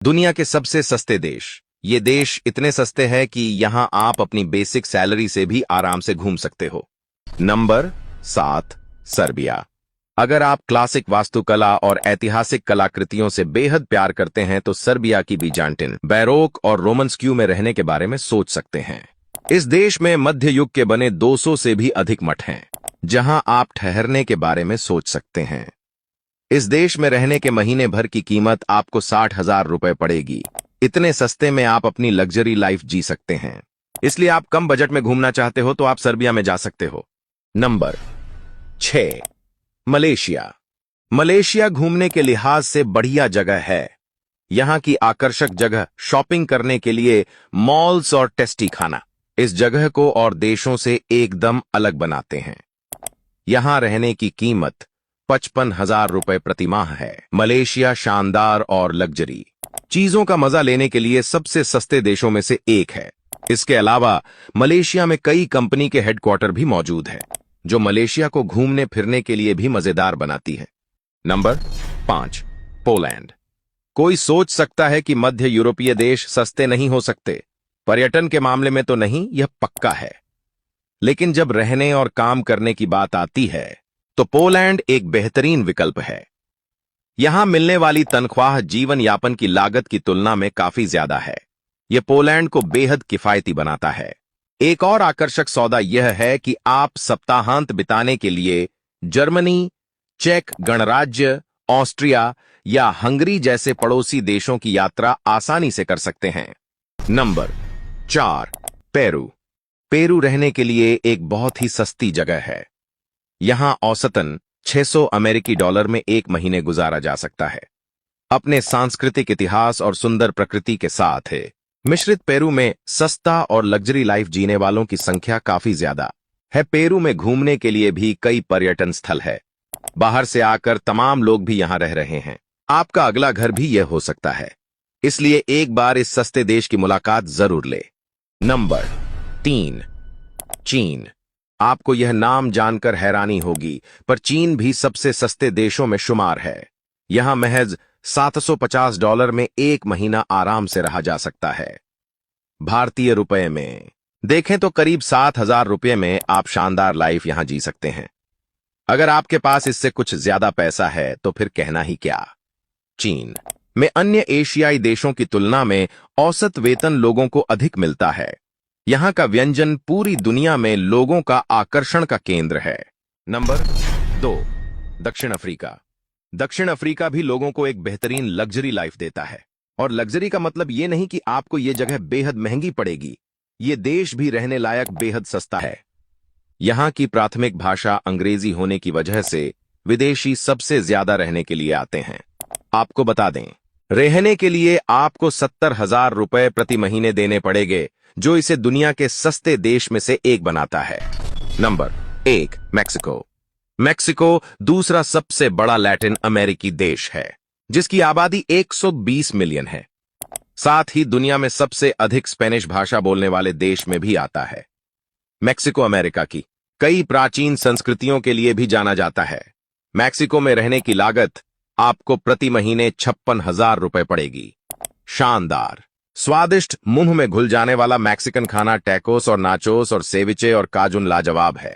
दुनिया के सबसे सस्ते देश। ये देश इतने सस्ते हैं कि यहां आप अपनी बेसिक सैलरी से भी आराम से घूम सकते हो। Number 7, Serbia. अगर आप क्लासिक वास्तुकला और ऐतिहासिक कलाकृतियों से बेहद प्यार करते हैं तो सर्बिया की बीजांटिन, बैरोक और रोमन स्क्यू में रहने के बारे में सोच सकते हैं। इस देश में मध्य युग के बने 200 से भी अधिक मठ हैं, जहां आप ठहरने के बारे में सोच सकते हैं। इस देश में रहने के महीने भर की कीमत आपको 60,000 रुपए पड़ेगी। इतने सस्ते में आप अपनी लग्जरी लाइफ जी सकते हैं। इसलिए आप कम बजट में घूमना चाहते हो तो आप सर्बिया में जा सकते हो। Number 6, Malaysia. मलेशिया घूमने के लिहाज से बढ़िया जगह है। यहां की आकर्षक जगह शॉपिंग करने के लिए मॉल्स और टेस्टी खाना इस जगह को और देशों से एकदम अलग बनाते हैं। यहां रहने की कीमत 55,000 रुपए प्रति माह है। मलेशिया शानदार और लग्जरी चीजों का मजा लेने के लिए सबसे सस्ते देशों में से एक है। इसके अलावा मलेशिया में कई कंपनी के हेडक्वार्टर भी मौजूद है, जो मलेशिया को घूमने फिरने के लिए भी मजेदार बनाती है। Number 5, Poland. कोई सोच सकता है कि मध्य यूरोपीय देश सस्ते नहीं हो सकते। पर्यटन के मामले में तो नहीं, यह पक्का है। लेकिन जब रहने और काम करने की बात आती है तो पोलैंड एक बेहतरीन विकल्प है। यहां मिलने वाली तनख्वाह जीवन यापन की लागत की तुलना में काफी ज्यादा है। यह पोलैंड को बेहद किफायती बनाता है। एक और आकर्षक सौदा यह है कि आप सप्ताहांत बिताने के लिए जर्मनी, चेक गणराज्य, ऑस्ट्रिया या हंगरी जैसे पड़ोसी देशों की यात्रा आसानी से कर सकते हैं। Number 4, Peru. पेरू रहने के लिए एक बहुत ही सस्ती जगह है। यहां औसतन 600 अमेरिकी डॉलर में एक महीने गुजारा जा सकता है। अपने सांस्कृतिक इतिहास और सुंदर प्रकृति के साथ है मिश्रित पेरू में सस्ता और लग्जरी लाइफ जीने वालों की संख्या काफी ज्यादा है। पेरू में घूमने के लिए भी कई पर्यटन स्थल है। बाहर से आकर तमाम लोग भी यहां रह रहे हैं। आपका अगला घर भी यह हो सकता है, इसलिए एक बार इस सस्ते देश की मुलाकात जरूर ले। नंबर 3, चीन। आपको यह नाम जानकर हैरानी होगी, पर चीन भी सबसे सस्ते देशों में शुमार है। यहां महज 750 डॉलर में एक महीना आराम से रहा जा सकता है। भारतीय रुपए में देखें तो करीब 7,000 रुपये में आप शानदार लाइफ यहां जी सकते हैं। अगर आपके पास इससे कुछ ज्यादा पैसा है तो फिर कहना ही क्या। चीन में अन्य एशियाई देशों की तुलना में औसत वेतन लोगों को अधिक मिलता है। यहां का व्यंजन पूरी दुनिया में लोगों का आकर्षण का केंद्र है। नंबर 2, दक्षिण अफ्रीका। दक्षिण अफ्रीका भी लोगों को एक बेहतरीन लग्जरी लाइफ देता है। और लग्जरी का मतलब यह नहीं कि आपको यह जगह बेहद महंगी पड़ेगी। यह देश भी रहने लायक बेहद सस्ता है। यहां की प्राथमिक भाषा अंग्रेजी होने की वजह से विदेशी सबसे ज्यादा रहने के लिए आते हैं। आपको बता दें, रहने के लिए आपको 70,000 रुपए प्रति महीने देने पड़ेंगे, जो इसे दुनिया के सस्ते देश में से एक बनाता है। Number 1, Mexico. मैक्सिको दूसरा सबसे बड़ा लैटिन अमेरिकी देश है, जिसकी आबादी 120 मिलियन है। साथ ही दुनिया में सबसे अधिक स्पेनिश भाषा बोलने वाले देश में भी आता है। मैक्सिको अमेरिका की कई प्राचीन संस्कृतियों के लिए भी जाना जाता है। मैक्सिको में रहने की लागत आपको प्रति महीने 56,000 रुपए पड़ेगी। शानदार, स्वादिष्ट, मुंह में घुल जाने वाला मैक्सिकन खाना टैकोस और नाचोस और सेविचे और काजुन लाजवाब है।